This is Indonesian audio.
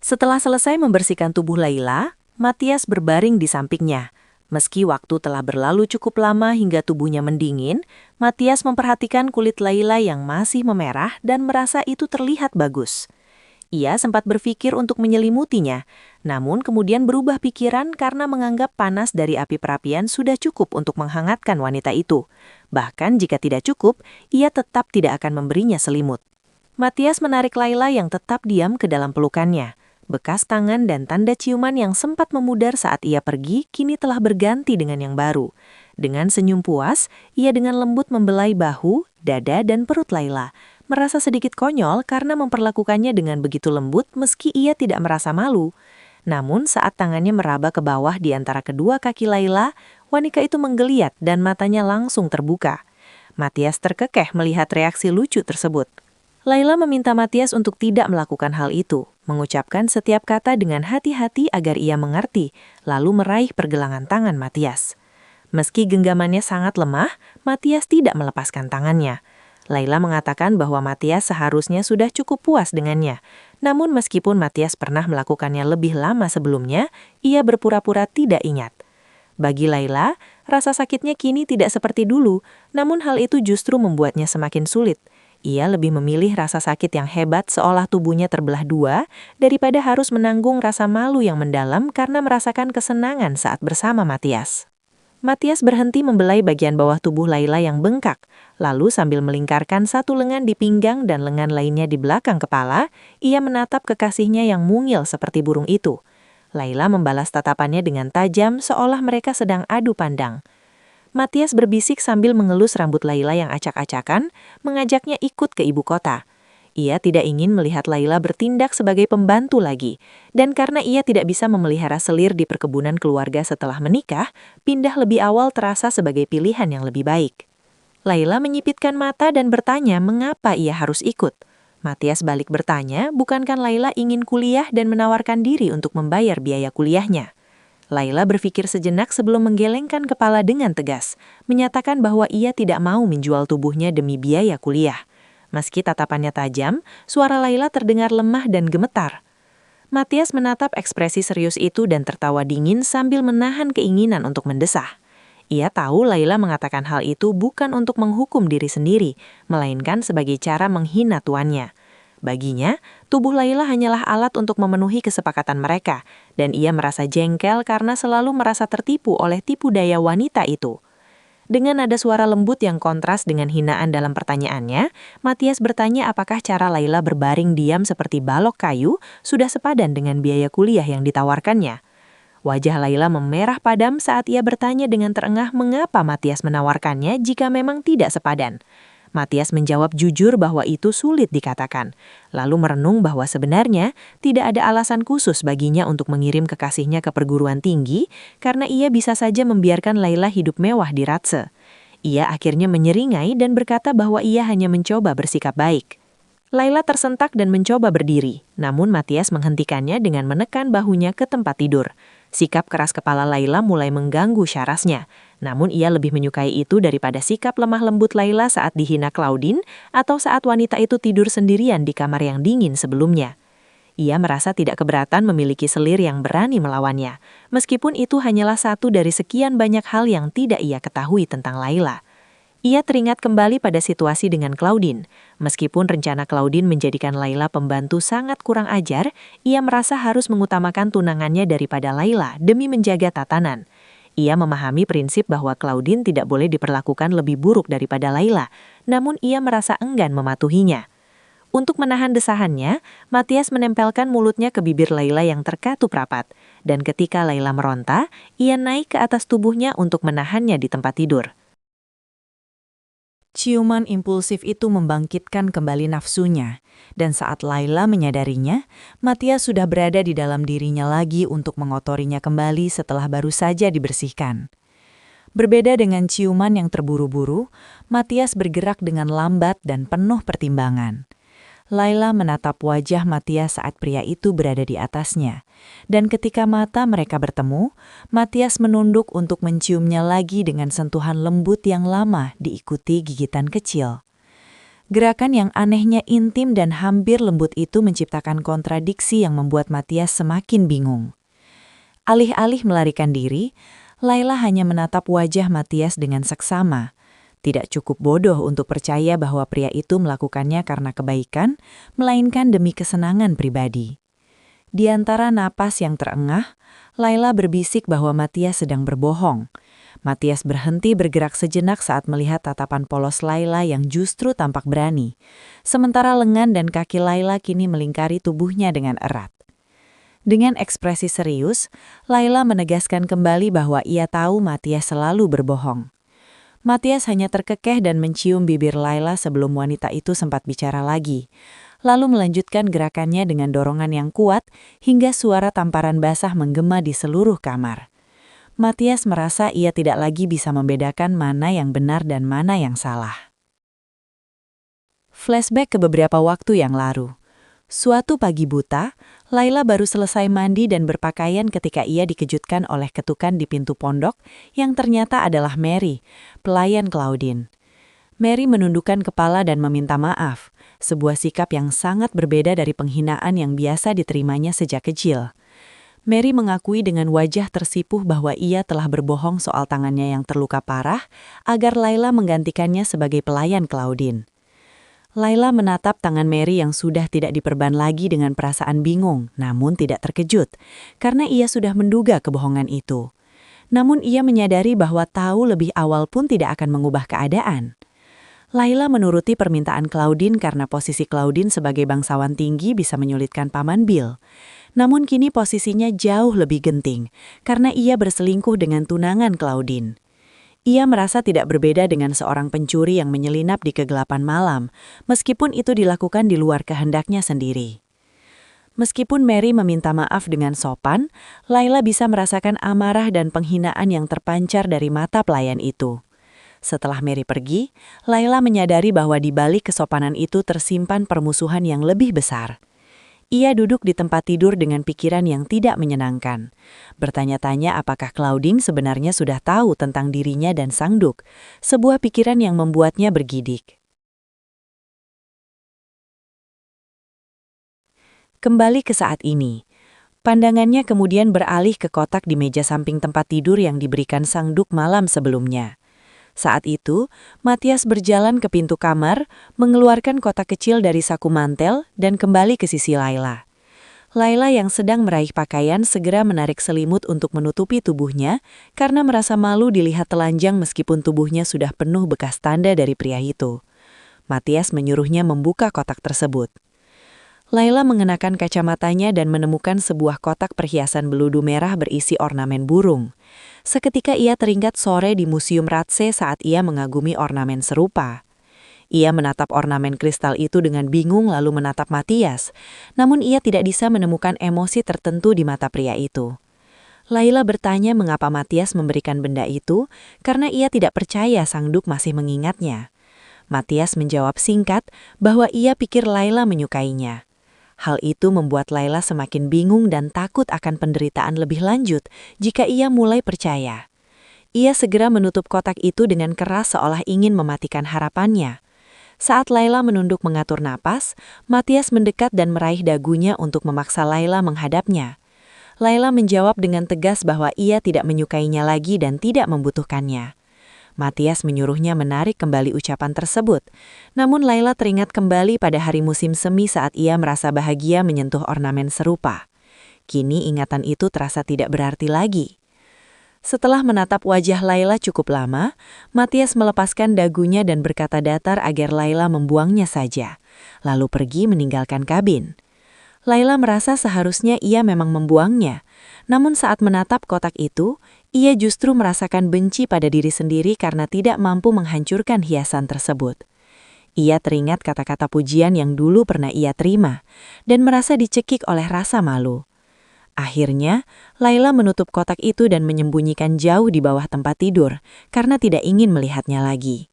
Setelah selesai membersihkan tubuh Laila, Matias berbaring di sampingnya. Meski waktu telah berlalu cukup lama hingga tubuhnya mendingin, Matias memperhatikan kulit Laila yang masih memerah dan merasa itu terlihat bagus. Ia sempat berpikir untuk menyelimutinya, namun kemudian berubah pikiran karena menganggap panas dari api perapian sudah cukup untuk menghangatkan wanita itu. Bahkan jika tidak cukup, ia tetap tidak akan memberinya selimut. Matias menarik Laila yang tetap diam ke dalam pelukannya. Bekas tangan dan tanda ciuman yang sempat memudar saat ia pergi kini telah berganti dengan yang baru. Dengan senyum puas, ia dengan lembut membelai bahu, dada, dan perut Laila. Merasa sedikit konyol karena memperlakukannya dengan begitu lembut meski ia tidak merasa malu. Namun saat tangannya meraba ke bawah di antara kedua kaki Laila, wanita itu menggeliat dan matanya langsung terbuka. Matias terkekeh melihat reaksi lucu tersebut. Laila meminta Matias untuk tidak melakukan hal itu, mengucapkan setiap kata dengan hati-hati agar ia mengerti, lalu meraih pergelangan tangan Matias. Meski genggamannya sangat lemah, Matias tidak melepaskan tangannya. Laila mengatakan bahwa Matias seharusnya sudah cukup puas dengannya. Namun meskipun Matias pernah melakukannya lebih lama sebelumnya, ia berpura-pura tidak ingat. Bagi Laila, rasa sakitnya kini tidak seperti dulu, namun hal itu justru membuatnya semakin sulit. Ia lebih memilih rasa sakit yang hebat seolah tubuhnya terbelah dua daripada harus menanggung rasa malu yang mendalam karena merasakan kesenangan saat bersama Matias. Matias berhenti membelai bagian bawah tubuh Laila yang bengkak, lalu sambil melingkarkan satu lengan di pinggang dan lengan lainnya di belakang kepala, ia menatap kekasihnya yang mungil seperti burung itu. Laila membalas tatapannya dengan tajam seolah mereka sedang adu pandang. Matias berbisik sambil mengelus rambut Laila yang acak-acakan, mengajaknya ikut ke ibu kota. Ia tidak ingin melihat Laila bertindak sebagai pembantu lagi, dan karena ia tidak bisa memelihara selir di perkebunan keluarga setelah menikah, pindah lebih awal terasa sebagai pilihan yang lebih baik. Laila menyipitkan mata dan bertanya mengapa ia harus ikut. Matias balik bertanya, bukankah Laila ingin kuliah dan menawarkan diri untuk membayar biaya kuliahnya? Laila berpikir sejenak sebelum menggelengkan kepala dengan tegas, menyatakan bahwa ia tidak mau menjual tubuhnya demi biaya kuliah. Meski tatapannya tajam, suara Laila terdengar lemah dan gemetar. Matias menatap ekspresi serius itu dan tertawa dingin sambil menahan keinginan untuk mendesah. Ia tahu Laila mengatakan hal itu bukan untuk menghukum diri sendiri, melainkan sebagai cara menghina tuannya. Baginya, tubuh Laila hanyalah alat untuk memenuhi kesepakatan mereka, dan ia merasa jengkel karena selalu merasa tertipu oleh tipu daya wanita itu. Dengan nada suara lembut yang kontras dengan hinaan dalam pertanyaannya, Matias bertanya apakah cara Laila berbaring diam seperti balok kayu sudah sepadan dengan biaya kuliah yang ditawarkannya. Wajah Laila memerah padam saat ia bertanya dengan terengah mengapa Matias menawarkannya jika memang tidak sepadan. Matias menjawab jujur bahwa itu sulit dikatakan, lalu merenung bahwa sebenarnya tidak ada alasan khusus baginya untuk mengirim kekasihnya ke perguruan tinggi karena ia bisa saja membiarkan Laila hidup mewah di Ratse. Ia akhirnya menyeringai dan berkata bahwa ia hanya mencoba bersikap baik. Laila tersentak dan mencoba berdiri, namun Matias menghentikannya dengan menekan bahunya ke tempat tidur. Sikap keras kepala Laila mulai mengganggu syarasnya, namun ia lebih menyukai itu daripada sikap lemah lembut Laila saat dihina Claudine atau saat wanita itu tidur sendirian di kamar yang dingin sebelumnya. Ia merasa tidak keberatan memiliki selir yang berani melawannya, meskipun itu hanyalah satu dari sekian banyak hal yang tidak ia ketahui tentang Laila. Ia teringat kembali pada situasi dengan Claudine. Meskipun rencana Claudine menjadikan Laila pembantu sangat kurang ajar, ia merasa harus mengutamakan tunangannya daripada Laila demi menjaga tatanan. Ia memahami prinsip bahwa Claudine tidak boleh diperlakukan lebih buruk daripada Laila, namun ia merasa enggan mematuhinya. Untuk menahan desahannya, Matias menempelkan mulutnya ke bibir Laila yang terkatup rapat, dan ketika Laila meronta, ia naik ke atas tubuhnya untuk menahannya di tempat tidur. Ciuman impulsif itu membangkitkan kembali nafsunya, dan saat Laila menyadarinya, Matias sudah berada di dalam dirinya lagi untuk mengotorinya kembali setelah baru saja dibersihkan. Berbeda dengan ciuman yang terburu-buru, Matias bergerak dengan lambat dan penuh pertimbangan. Laila menatap wajah Matias saat pria itu berada di atasnya, dan ketika mata mereka bertemu, Matias menunduk untuk menciumnya lagi dengan sentuhan lembut yang lama diikuti gigitan kecil. Gerakan yang anehnya intim dan hampir lembut itu menciptakan kontradiksi yang membuat Matias semakin bingung. Alih-alih melarikan diri, Laila hanya menatap wajah Matias dengan seksama. Tidak cukup bodoh untuk percaya bahwa pria itu melakukannya karena kebaikan, melainkan demi kesenangan pribadi. Di antara napas yang terengah, Laila berbisik bahwa Matias sedang berbohong. Matias berhenti bergerak sejenak saat melihat tatapan polos Laila yang justru tampak berani. Sementara lengan dan kaki Laila kini melingkari tubuhnya dengan erat. Dengan ekspresi serius, Laila menegaskan kembali bahwa ia tahu Matias selalu berbohong. Matias hanya terkekeh dan mencium bibir Laila sebelum wanita itu sempat bicara lagi, lalu melanjutkan gerakannya dengan dorongan yang kuat hingga suara tamparan basah menggema di seluruh kamar. Matias merasa ia tidak lagi bisa membedakan mana yang benar dan mana yang salah. Flashback ke beberapa waktu yang lalu. Suatu pagi buta, Laila baru selesai mandi dan berpakaian ketika ia dikejutkan oleh ketukan di pintu pondok yang ternyata adalah Mary, pelayan Claudine. Mary menundukkan kepala dan meminta maaf, sebuah sikap yang sangat berbeda dari penghinaan yang biasa diterimanya sejak kecil. Mary mengakui dengan wajah tersipuh bahwa ia telah berbohong soal tangannya yang terluka parah agar Laila menggantikannya sebagai pelayan Claudine. Laila menatap tangan Mary yang sudah tidak diperban lagi dengan perasaan bingung, namun tidak terkejut, karena ia sudah menduga kebohongan itu. Namun ia menyadari bahwa tahu lebih awal pun tidak akan mengubah keadaan. Laila menuruti permintaan Claudine karena posisi Claudine sebagai bangsawan tinggi bisa menyulitkan Paman Bill. Namun kini posisinya jauh lebih genting, karena ia berselingkuh dengan tunangan Claudine. Ia merasa tidak berbeda dengan seorang pencuri yang menyelinap di kegelapan malam, meskipun itu dilakukan di luar kehendaknya sendiri. Meskipun Mary meminta maaf dengan sopan, Laila bisa merasakan amarah dan penghinaan yang terpancar dari mata pelayan itu. Setelah Mary pergi, Laila menyadari bahwa di balik kesopanan itu tersimpan permusuhan yang lebih besar. Ia duduk di tempat tidur dengan pikiran yang tidak menyenangkan. Bertanya-tanya apakah Claudine sebenarnya sudah tahu tentang dirinya dan Sangduk, sebuah pikiran yang membuatnya bergidik. Kembali ke saat ini. Pandangannya kemudian beralih ke kotak di meja samping tempat tidur yang diberikan Sangduk malam sebelumnya. Saat itu, Matias berjalan ke pintu kamar, mengeluarkan kotak kecil dari saku mantel, dan kembali ke sisi Laila. Laila yang sedang meraih pakaian segera menarik selimut untuk menutupi tubuhnya, karena merasa malu dilihat telanjang meskipun tubuhnya sudah penuh bekas tanda dari pria itu. Matias menyuruhnya membuka kotak tersebut. Laila mengenakan kacamatanya dan menemukan sebuah kotak perhiasan beludu merah berisi ornamen burung. Seketika ia teringat sore di Museum Ratse saat ia mengagumi ornamen serupa. Ia menatap ornamen kristal itu dengan bingung lalu menatap Matias, namun ia tidak bisa menemukan emosi tertentu di mata pria itu. Laila bertanya mengapa Matias memberikan benda itu, karena ia tidak percaya Sangduk masih mengingatnya. Matias menjawab singkat bahwa ia pikir Laila menyukainya. Hal itu membuat Laila semakin bingung dan takut akan penderitaan lebih lanjut jika ia mulai percaya. Ia segera menutup kotak itu dengan keras seolah ingin mematikan harapannya. Saat Laila menunduk mengatur napas, Matias mendekat dan meraih dagunya untuk memaksa Laila menghadapnya. Laila menjawab dengan tegas bahwa ia tidak menyukainya lagi dan tidak membutuhkannya. Matias menyuruhnya menarik kembali ucapan tersebut. Namun Laila teringat kembali pada hari musim semi saat ia merasa bahagia menyentuh ornamen serupa. Kini ingatan itu terasa tidak berarti lagi. Setelah menatap wajah Laila cukup lama, Matias melepaskan dagunya dan berkata datar agar Laila membuangnya saja, lalu pergi meninggalkan kabin. Laila merasa seharusnya ia memang membuangnya, namun saat menatap kotak itu, ia justru merasakan benci pada diri sendiri karena tidak mampu menghancurkan hiasan tersebut. Ia teringat kata-kata pujian yang dulu pernah ia terima, dan merasa dicekik oleh rasa malu. Akhirnya, Laila menutup kotak itu dan menyembunyikan jauh di bawah tempat tidur, karena tidak ingin melihatnya lagi.